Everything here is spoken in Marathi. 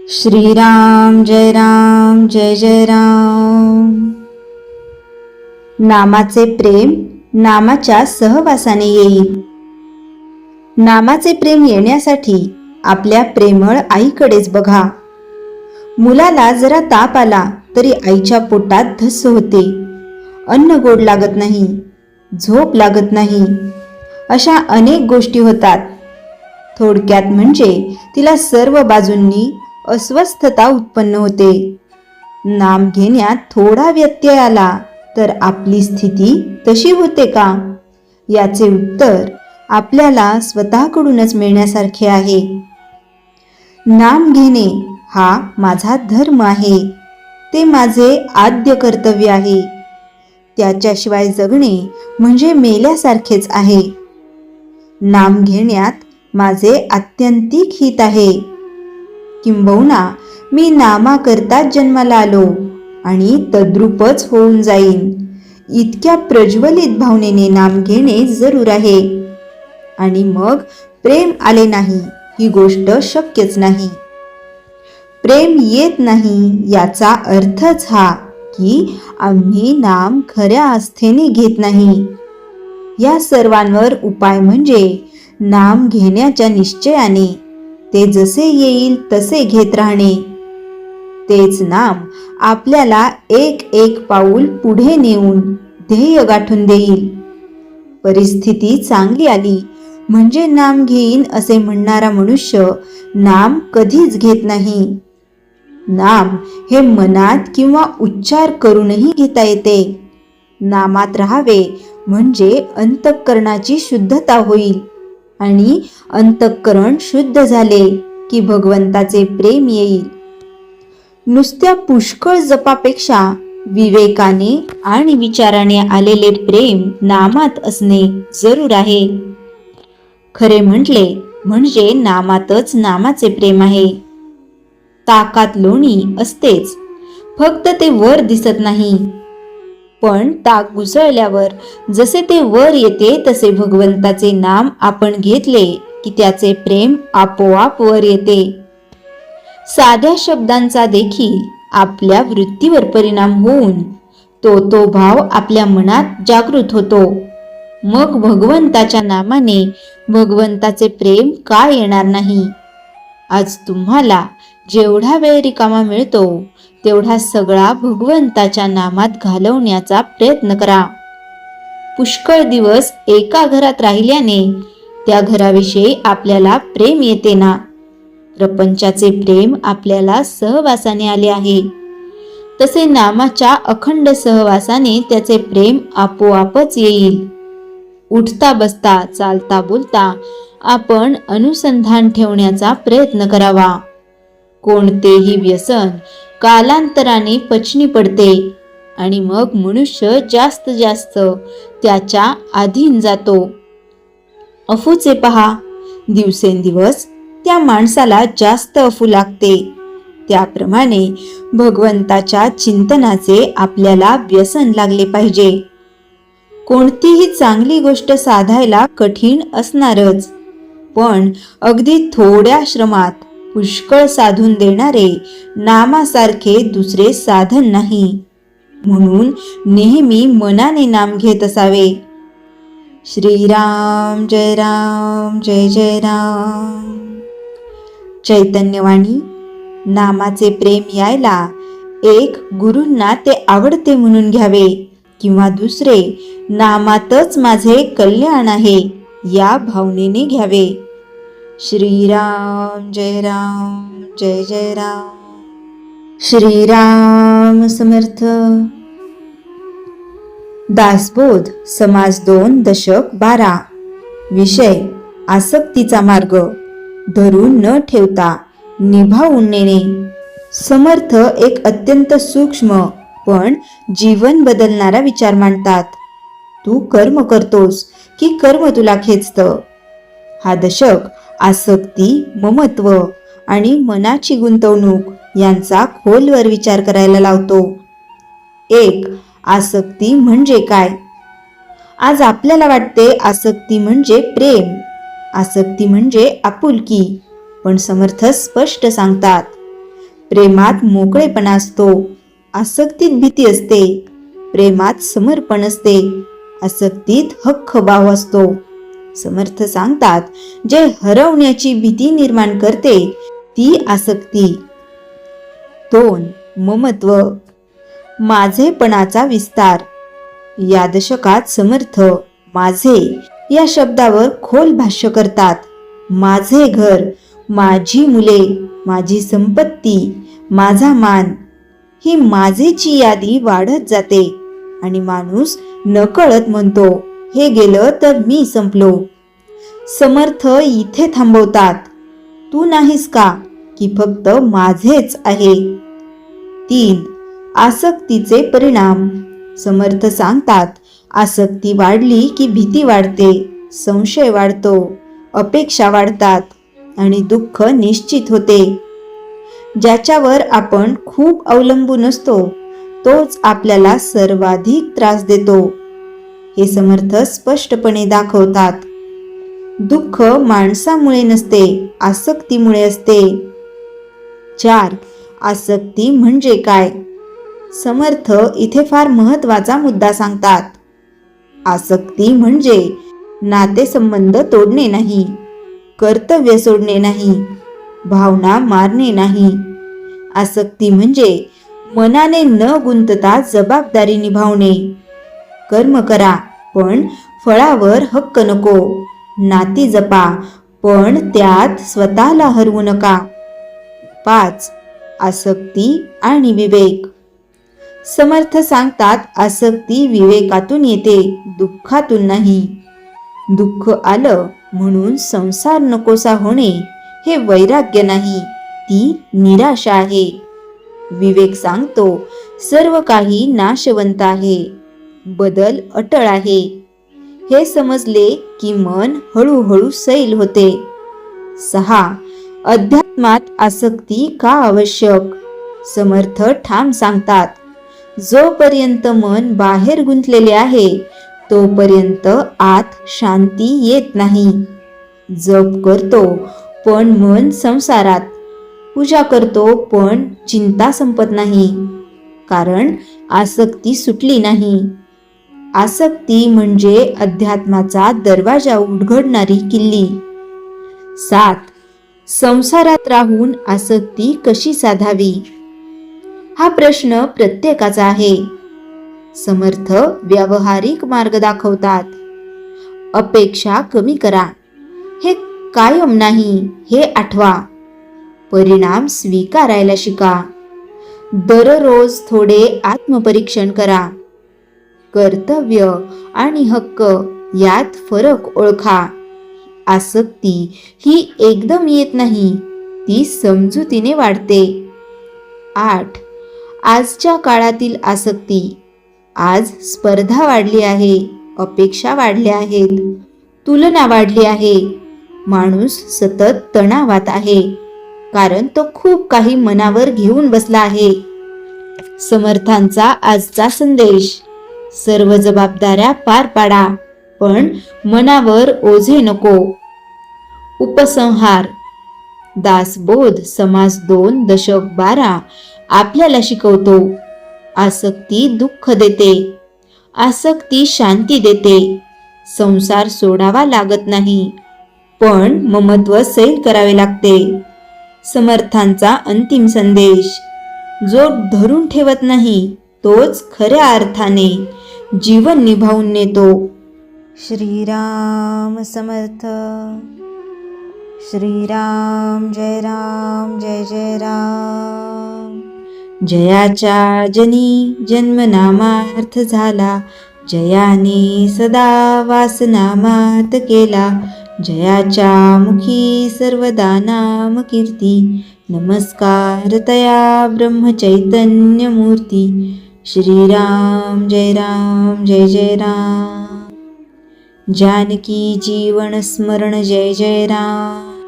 श्रीराम जय राम जय जय राम। नामाचे प्रेम नामाच्या सहवासाने येईल। नामाचे प्रेम येण्यासाठी आपल्या प्रेमळ आईकडेच बघा। मुलाला जरा ताप आला तरी आईच्या पोटात धस्स होते, अन्न गोड लागत नाही, झोप लागत नाही, अशा अनेक गोष्टी होतात। थोडक्यात म्हणजे तिला सर्व बाजूंनी अस्वस्थता उत्पन्न होते। नाम घेण्यात थोडा व्यत्यय आला तर आपली स्थिती तशी होते का, याचे उत्तर आपल्याला स्वतःकडूनच मिळण्यासारखे आहे। नाम घेणे हा माझा धर्म आहे, ते माझे आद्य कर्तव्य आहे। त्याच्याशिवाय जगणे म्हणजे मेल्यासारखेच आहे। नाम घेण्यात माझे आत्यंतिक हित आहे, किंबहुना मी नामाकरताच जन्माला आलो आणि तद्रूपच होऊन जाईन, इतक्या प्रज्वलित भावनेने नाम घेणे जरूर आहे। आणि मग प्रेम आले नाही ही गोष्ट शक्यच नाही। प्रेम येत नाही याचा अर्थच हा की आम्ही नाम खऱ्या आस्थेने घेत नाही। या सर्वांवर उपाय म्हणजे नाम घेण्याच्या निश्चयाने ते जसे येईल तसे घेत राहणे। तेच नाम आपल्याला एक एक पाऊल पुढे नेऊन ध्येय गाठून देईल। परिस्थिती चांगली आली म्हणजे नाम घेईन असे म्हणणारा मनुष्य नाम कधीच घेत नाही। नाम हे मनात किंवा उच्चार करूनही घेता येते। नामात राहावे म्हणजे अंतःकरणाची शुद्धता होईल आणि अंतःकरण शुद्ध झाले की भगवंताचे प्रेम येईल। नुसत्या पुष्कळ जपापेक्षा विवेकाने आणि विचाराने आलेले प्रेम नामात असणे जरूर आहे। खरे म्हटले म्हणजे नामातच नामाचे प्रेम आहे। ताकात लोणी असतेच, फक्त ते वर दिसत नाही। पण ताक घुसळल्यावर जसे ते वर येते तसे भगवंताचे नाम आपण घेतले की त्याचे प्रेम आपोआप वर येते। साध्या शब्दांचा देखील आपल्या वृत्तीवर परिणाम होऊन तो भाव आपल्या मनात जागृत होतो। मग भगवंताच्या नामाने भगवंताचे प्रेम का येणार नाही। आज तुम्हाला जेवढा वेळ रिकामा मिळतो तेवढा सगळा भगवंताच्या नामात घालवण्याचा प्रयत्न करा। पुष्कळ दिवस एका घरात राहिल्याने त्या घराविषयी आपल्याला प्रेम येते ना। प्रपंचाचे प्रेम आपल्याला सहवासाने आले आहे, तसे नामाच्या अखंड सहवासाने त्याचे प्रेम आपोआपच येईल। उठता बसता चालता बोलता आपण अनुसंधान ठेवण्याचा प्रयत्न करावा। कोणतेही व्यसन कालांतराने पचनी पडते आणि मग मनुष्य जास्त जास्त त्याच्या अधीन जातो। अफूचे पहा, दिवसेंदिवस त्या माणसाला जास्त अफू लागते। त्याप्रमाणे भगवंताच्या चिंतनाचे आपल्याला व्यसन लागले पाहिजे। कोणतीही चांगली गोष्ट साधायला कठीण असणारच, पण अगदी थोड्या श्रमात पुष्कळ साधून देणारे नामासारखे दुसरे साधन नाही। म्हणून नेहमी मनाने नाम घेत असावे। श्रीराम जय राम जय जय राम। चैतन्यवाणी नामाचे प्रेम यायला एक गुरूंना ते आवडते म्हणून घ्यावे किंवा दुसरे नामातच माझे कल्याण आहे या भावनेने घ्यावे। श्रीराम जय राम जय जय राम। श्रीराम समर्थ। दासबोध समाज 2 दशक 12। विषय आसक्तीचा मार्ग, धरून न ठेवता निभावून नेणे। समर्थ एक अत्यंत सूक्ष्म पण जीवन बदलणारा विचार मांडतात। तू कर्म करतोस की कर्म तुला खेचतं। हा दशक आसक्ती, ममत्व आणि मनाची गुंतवणूक यांचा खोलवर विचार करायला लावतो। 1. आसक्ती म्हणजे काय? आज आपल्याला वाटते आसक्ती म्हणजे प्रेम, आसक्ती म्हणजे आपुलकी, पण समर्थ स्पष्ट सांगतात प्रेमात मोकळेपणा असतो, आसक्तीत भीती असते. प्रेमात समर्पण असते, आसक्तीत हक्कभाव असतो. समर्थ सांगतात, जे हरवण्याची भीती निर्माण करते ती आसक्ती. 2. ममत्व, माझेपणाचा विस्तार. या दशकात समर्थ माझे या शब्दावर खोल भाष्य करतात. माझे घर, माझी मुले, माझी संपत्ती, माझा मान, ही माझेची यादी वाढत जाते आणि माणूस नकळत म्हणतो, हे गेलं तर मी संपलो. समर्थ इथे थांबवतात, तू नाहीस का, की फक्त माझेच आहे. 3. आसक्तीचे परिणाम. समर्थ सांगतात, आसक्ती वाढली की भीती वाढते, संशय वाढतो, अपेक्षा वाढतात आणि दुःख निश्चित होते. ज्याच्यावर आपण खूप अवलंबून असतो तोच आपल्याला सर्वाधिक त्रास देतो. हे समर्थ स्पष्टपणे दाखवतात. दुःख माणसामुळे नसते, आसक्तीमुळे असते. 4. आसक्ती म्हणजे काय? समर्थ इथे फार महत्वाचा मुद्दा सांगतात. आसक्ती म्हणजे नातेसंबंध तोडणे नाही, कर्तव्य सोडणे नाही, भावना मारणे नाही. आसक्ती म्हणजे मनाने न गुंतता जबाबदारी निभावणे. कर्म करा पण फळावर हक्क नको. नाती जपा पण त्यात स्वतःला हरवू नका. 5. आसक्ती आणि विवेक. समर्थ सांगतात, आसक्ती विवेकातून येते, दुःखातून नाही. दुःख आलं म्हणून संसार नकोसा होणे हे वैराग्य नाही, ती निराशा आहे. विवेक सांगतो, सर्व काही नाशवंत आहे, बदल अटळ आहे. हे समजले की मन हळूहळू सैल होते. 6. अध्यात्मात आसक्ती का आवश्यक? समर्थ ठाम सांगतात, जोपर्यंत मन बाहेर गुंतलेले आहे तोपर्यंत आत शांती येत नाही. जप करतो पण मन संसारात, पूजा करतो पण चिंता संपत नाही, कारण आसक्ती सुटली नाही. आसक्ती म्हणजे अध्यात्माचा दरवाजा उघडणारी किल्ली. 7. संसारात राहून आसक्ती कशी साधावी? हा प्रश्न प्रत्येकाचा आहे. समर्थ व्यावहारिक मार्ग दाखवतात. अपेक्षा कमी करा, हे कायम नाही हे आठवा. परिणाम स्वीकारायला शिका. दररोज थोडे आत्मपरीक्षण करा. कर्तव्य आणि हक्क यात फरक ओळखा. आसक्ती ही एकदम येत नाही, ती समजुतीने वाढते. 8. आजच्या काळातील आसक्ती. आज स्पर्धा वाढली आहे, अपेक्षा वाढल्या आहेत, तुलना वाढली आहे. माणूस सतत तणावात आहे, कारण तो खूप काही मनावर घेऊन बसला आहे. समर्थांचा आजचा संदेश, सर्व जबाबदाऱ्या पार पाडा पण मनावर ओझे नको. उपसंहार. दासबोध समास 2 दशक 12 आपल्याला शिकवतो, आसक्ती दुःख देते, आसक्ती शांती देते. संसार सोडावा लागत नाही पण ममत्व सैल करावे लागते. समर्थांचा अंतिम संदेश, जो धरून ठेवत नाही तोच खऱ्या अर्थाने जीवन निभावून नेतो. श्रीराम समर्थ. श्रीराम जय राम जय जय राम. जयाच्या जनी जन्मनामार्थ झाला, जयाने सदा वासनामार्थ केला. जयाच्या मुखी सर्वदा नाम कीर्ती, नमस्कार तया ब्रह्मचैतन्य मूर्ती. श्रीराम जय जय राम. जानकी जीवन स्मरण जय जय राम.